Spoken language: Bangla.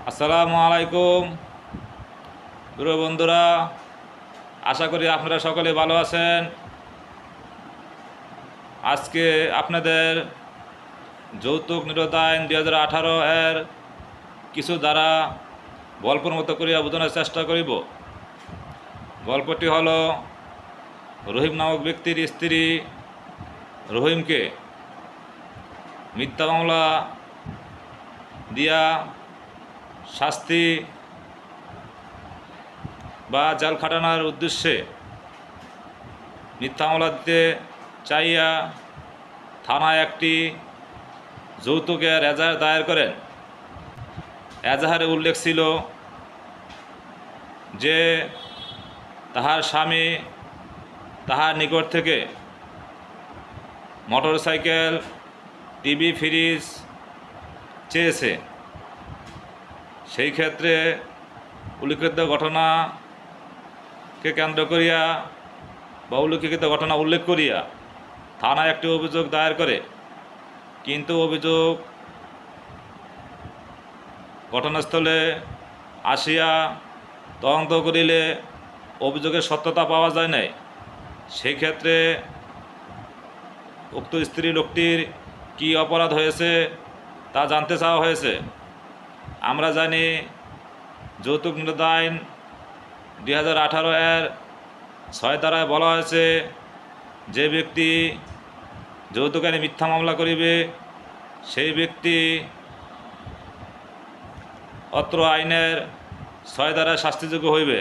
আসসালামু আলাইকুম প্রিয় বন্ধুরা, আশা করি আপনারা সকলে ভালো আছেন। আজকে আপনাদের যৌতুক নিরোধ আইন 2018 এর কিছু দ্বারা গল্পের মতো করিয়া বোঝানোর চেষ্টা করিব। গল্পটি হলো রহিম নামক ব্যক্তির স্ত্রী রহিমকে মিথ্যা মামলা দিয়া শাস্তি বা জেল খাটানোর উদ্দেশ্যে মিথ্যা মামলা দিতে চাইয়া থানায় একটি যৌতুকের এজাহার দায়ের করেন। এজাহারে উল্লেখ ছিল যে তাহার স্বামী তাহার নিকট থেকে মোটরসাইকেল, টিভি, ফ্রিজ চেয়েছে। সেই ক্ষেত্রে উল্লিখিত ঘটনাকে কেন্দ্র করিয়া বা উল্লিখিত ঘটনা উল্লেখ করিয়া থানায় একটি অভিযোগ দায়ের করে, কিন্তু অভিযোগ ঘটনাস্থলে আসিয়া তদন্ত করিলে অভিযোগের সত্যতা পাওয়া যায় নাই। সেই ক্ষেত্রে উক্ত স্ত্রী লোকটির কী অপরাধ হয়েছে তা জানতে চাওয়া হয়েছে। আমরা জানি যৌতুক নিরোধ আইন 2018 এর 6 ধারায় বলা হয়েছে, যে ব্যক্তি যৌতুক আইনে মিথ্যা মামলা করিবে সেই ব্যক্তি অত্র আইনের 6 ধারায় শাস্তিযোগ্য হইবে।